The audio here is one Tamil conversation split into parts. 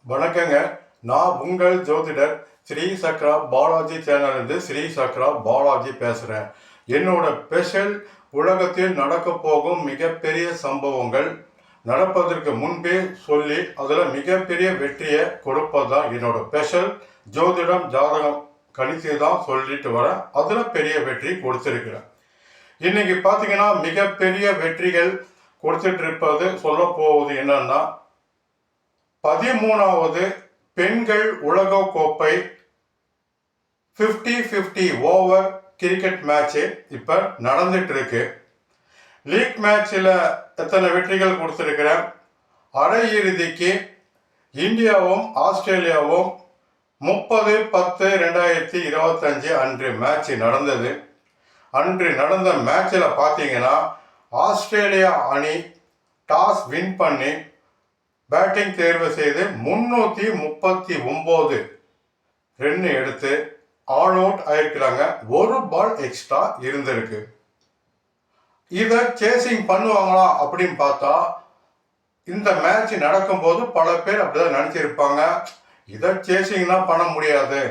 வணக்கங்க. நான் உங்கள் ஜோதிடர் ஸ்ரீ சக்ரா பாலாஜி சேனலிருந்து ஸ்ரீ சக்ரா பாலாஜி பேசுகிறேன். என்னோட ஸ்பெஷல் உலகத்தில் நடக்க போகும் மிகப்பெரிய சம்பவங்கள் நடப்பதற்கு முன்பே சொல்லி அதில் மிகப்பெரிய வெற்றியை கொடுப்பது தான் என்னோட ஸ்பெஷல். ஜோதிடம் ஜாதகம் கணித்து தான் சொல்லிட்டு வரேன். அதில் பெரிய வெற்றி கொடுத்துருக்கிறேன். இன்னைக்கு பார்த்தீங்கன்னா மிகப்பெரிய வெற்றிகள் கொடுத்துட்டு இருப்பது சொல்ல போவது என்னன்னா 13வது பெண்கள் உலக கோப்பை 50-50 ஓவர் கிரிக்கெட் மேட்ச்சு இப்போ நடந்துட்டு இருக்கு. லீக் மேட்சில் எத்தனை வெற்றிகள் கொடுத்துருக்கிறேன். அரையிறுதிக்கு இந்தியாவும் ஆஸ்திரேலியாவும் 30-10-2025 அன்று மேட்ச் நடந்தது. அன்று நடந்த மேட்சில் பார்த்தீங்கன்னா ஆஸ்திரேலியா அணி டாஸ் வின் பண்ணி பேட்டிங் தேர்வு செய்து 339 ரன் எடுத்து ஆல் அவுட் ஆயிருக்கிறாங்க. ஒரு பால் எக்ஸ்ட்ரா இருந்திருக்கு. இதை சேசிங் பண்ணுவாங்களா அப்படின்னு பார்த்தா இந்த மேட்ச் நடக்கும்போது பல பேர் அப்படிதான் நினைச்சிருப்பாங்க. இதை சேசிங்லாம் பண்ண முடியாது,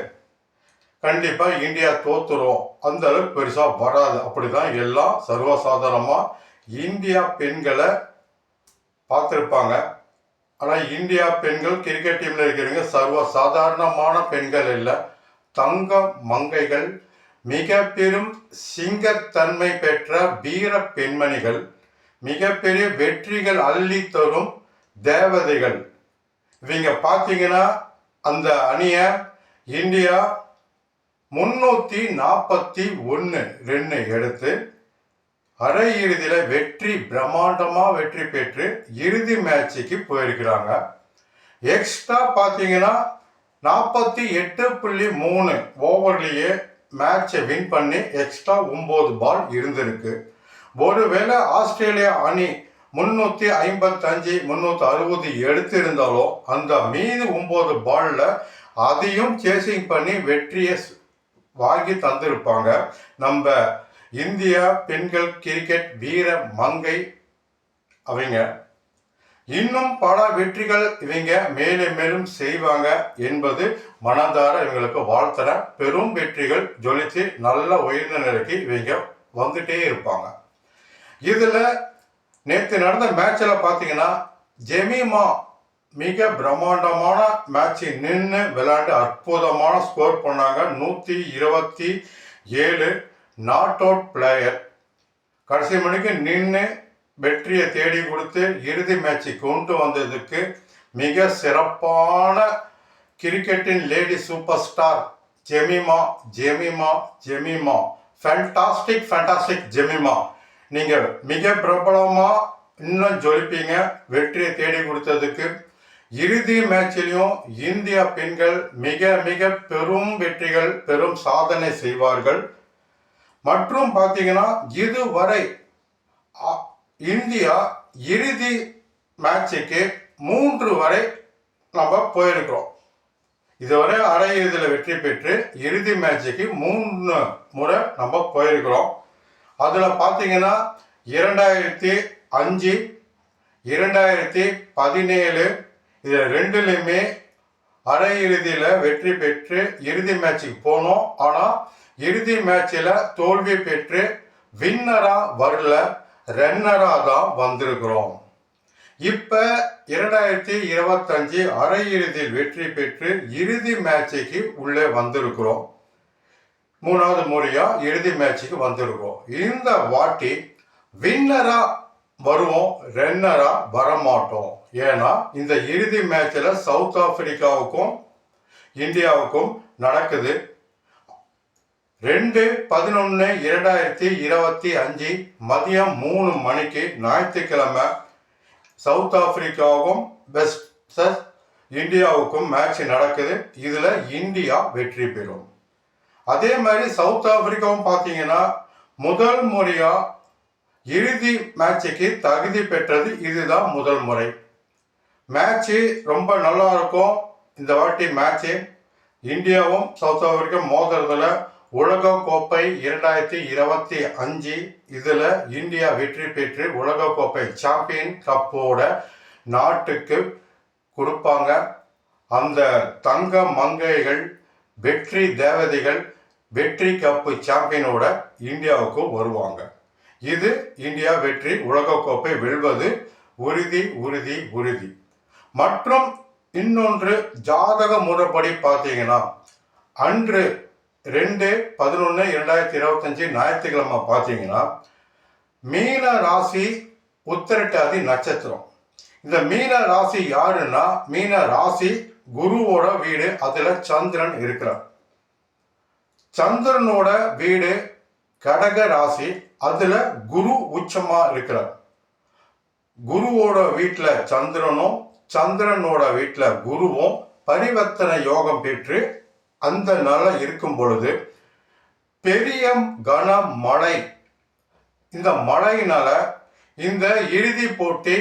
கண்டிப்பா இந்தியா தோத்துரும், அந்த அளவுக்கு பெருசா வராது, அப்படிதான் எல்லாம் சர்வசாதாரணமா இந்தியா பெண்களை பார்த்துருப்பாங்க. ஆனால் இந்தியா பெண்கள் கிரிக்கெட் டீமில் இருக்கிறவங்க சர்வ சாதாரணமான பெண்கள் இல்லை, தங்க மங்கைகள், மிக பெரும் சிங்கத்தன்மை பெற்ற வீர பெண்மணிகள், மிகப்பெரிய வெற்றிகள் அள்ளி தரும் தேவதைகள். இவங்க பார்த்தீங்கன்னா அந்த அணியை இந்தியா 341 ரன் எடுத்து அரையிறுதியில் வெற்றி பிரம்மாண்டமாக வெற்றி பெற்று இறுதி மேட்சுக்கு போயிருக்கிறாங்க. எக்ஸ்ட்ரா பார்த்தீங்கன்னா 48.3 ஓவர்லேயே மேட்சை வின் பண்ணி எக்ஸ்ட்ரா 9 பால் இருந்திருக்கு. ஒருவேளை ஆஸ்திரேலியா அணி 355-360 எடுத்திருந்தாலும் அந்த மீது 9 பாலில் அதையும் சேசிங் பண்ணி வெற்றியை வாங்கி தந்திருப்பாங்க நம்ம இந்தியா பெண்கள் கிரிக்கெட் வீர மங்கை. அவங்க இன்னும் பல வெற்றிகள் இவங்க மேலும் மேலும் செய்வாங்க என்பது மனதார இவங்களுக்கு வாழ்த்துற. பெரும் வெற்றிகள் ஜொலித்து நல்ல உயர்ந்த நிலைக்கு இவங்க வந்துட்டே இருப்பாங்க. இதுல நேற்று நடந்த மேட்சில் பார்த்தீங்கன்னா ஜெமிமா மிக பிரம்மாண்டமான மேட்ச் நின்று விளையாண்டு அற்புதமான ஸ்கோர் பண்ணாங்க. 127 நாட் அவுட் பிளேயர் கடைசி மணிக்கு நின்று வெற்றியை தேடி கொடுத்து இறுதி மேட்சை கொண்டு வந்ததுக்கு மிக சிறப்பான கிரிக்கெட்டின் lady super star Jemimah Jemimah Jemimah fantastic Jemimah. நீங்கள் மிக பிரபலமாக இன்னும் ஜொலிப்பீங்க வெற்றியை தேடி கொடுத்ததுக்கு. இறுதி மேட்சிலையும் இந்தியா பெண்கள் மிக மிக பெரும் வெற்றிகள் பெரும் சாதனை செய்வார்கள். மற்றும் பார்த்தீங்கன்னா இதுவரை இந்தியா இறுதி மேட்சுக்கு 3 வரை நம்ம போயிருக்கிறோம். இதுவரை அரையிறுதியில் வெற்றி பெற்று இறுதி மேட்சுக்கு 3 முறை நம்ம போயிருக்கிறோம். அதில் பார்த்தீங்கன்னா 2005, 2017 இதில் ரெண்டுலையுமே அரையிறுதியில் வெற்றி பெற்று இறுதி மேட்சுக்கு போனோம். ஆனால் இறுதி மேட்சில் தோல்வி பெற்று வின்னரா வரல, ரன்னரா தான் வந்திருக்கிறோம். இப்போ 2025 அரையிறுதியில் வெற்றி பெற்று இறுதி மேட்சுக்கு உள்ளே வந்திருக்கிறோம். 3வது முறையா இறுதி மேட்சுக்கு வந்திருக்கிறோம். இந்த வாட்டி வின்னரா வருவோம், ரன்னரா வரமாட்டோம். ஏன்னா இந்த இறுதி மேட்சில் சவுத் ஆப்பிரிக்காவுக்கும் இந்தியாவுக்கும் நடக்குது. 2/11/2025 மதியம் 3 மணிக்கு ஞாயிற்றுக்கிழமை சவுத் ஆப்பிரிக்காவுக்கும் வெஸ்ட் இந்தியாவுக்கும் மேட்ச் நடக்குது. இதில் இந்தியா வெற்றி பெறும். அதே மாதிரி சவுத் ஆப்பிரிக்காவும் பார்த்தீங்கன்னா முதல் முறையாக இறுதி மேட்சுக்கு தகுதி பெற்றது. இதுதான் முதல் முறை. மேட்ச்சு ரொம்ப நல்லா இருக்கும். இந்த வாட்டி மேட்ச்சு இந்தியாவும் சவுத் ஆப்பிரிக்கா மோதுறதுல உலக கோப்பை 2025 இதில் இந்தியா வெற்றி பெற்று உலக கோப்பை சாம்பியன் கப்போட நாட்டுக்கு கொடுப்பாங்க. அந்த தங்க மங்கைகள், வெற்றி தேவதைகள், வெற்றி கப்பு சாம்பியனோட இந்தியாவுக்கு வருவாங்க. இது இந்தியா வெற்றி உலகக்கோப்பை வெல்வது உறுதி உறுதி உறுதி. மற்றும் இன்னொன்று, ஜாதக முறைப்படி பார்த்தீங்கன்னா அன்று 2/11/2025 ஞாயிற்றுக்கிழமை பார்த்தீங்கன்னா மீன ராசி உத்திரட்டாதி நட்சத்திரம். இந்த மீன ராசி யாருன்னா, மீன ராசி குருவோட வீடு, அதுல சந்திரன் இருக்கிறார். சந்திரனோட வீடு கடக ராசி, அதுல குரு உச்சமா இருக்கிறார். குருவோட வீட்டுல சந்திரனும் சந்திரனோட வீட்டுல குருவும் பரிவர்த்தனை யோகம் பெற்று அந்த நாள இருக்கும் பொழுது பெரிய கன மழை. இந்த மழையினால இந்த இறுதி போட்டி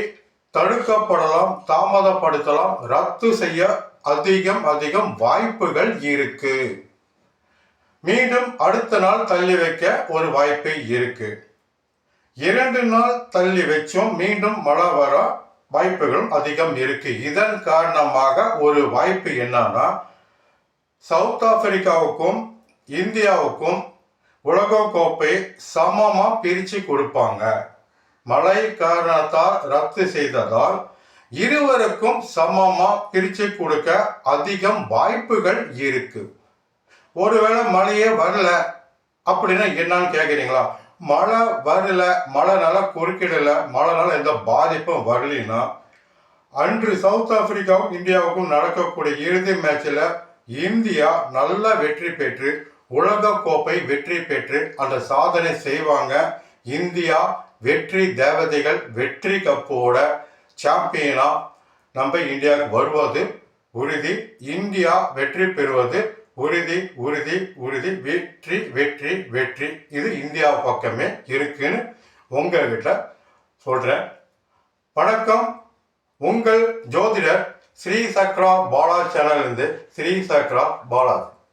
தடுக்கப்படலாம், தாமதப்படுத்தலாம், ரத்து செய்ய அதிகம் வாய்ப்புகள் இருக்கு. மீண்டும் அடுத்த நாள் தள்ளி வைக்க ஒரு வாய்ப்பு இருக்கு. 2 நாள் தள்ளி வச்சும் மீண்டும் மழை வர வாய்ப்புகளும் அதிகம் இருக்கு. இதன் காரணமாக ஒரு வாய்ப்பு என்னன்னா, சவுத் ஆப்பிரிக்காவுக்கும் இந்தியாவுக்கும் உலகக்கோப்பை சமமா பிரிச்சு கொடுப்பாங்க. மழை காரணத்தால் ரத்து செய்ததால் இருவருக்கும் சமமா பிரிச்சு கொடுக்க அதிகம் வாய்ப்புகள் இருக்கு. ஒருவேளை மழையே வரல அப்படின்னா என்னன்னு கேட்குறீங்களா? மழை வரல, மழைனால குறுக்கிடல, மழைனால எந்த பாதிப்பும் வரலைன்னா அன்று சவுத் ஆப்பிரிக்காவும் இந்தியாவுக்கும் நடக்கக்கூடிய இறுதி மேட்சில் இந்தியா நல்ல வெற்றி பெற்று உலகக்கோப்பை வெற்றி பெற்று அந்த சாதனை செய்வாங்க. இந்தியா வெற்றி தேவதைகள் வெற்றி கப்போட சாம்பியனா நம்ம இந்தியாவுக்கு வருவது உறுதி. இந்தியா வெற்றி பெறுவது உறுதி உறுதி உறுதி. வெற்றி வெற்றி வெற்றி. இது இந்தியா பக்கமே இருக்குன்னு உங்ககிட்ட சொல்றேன். வணக்கம். உங்கள் ஜோதிடர் ஸ்ரீ சக்ரா பாலா சேனல் இருந்து ஸ்ரீ சக்ரா பாலாஜி.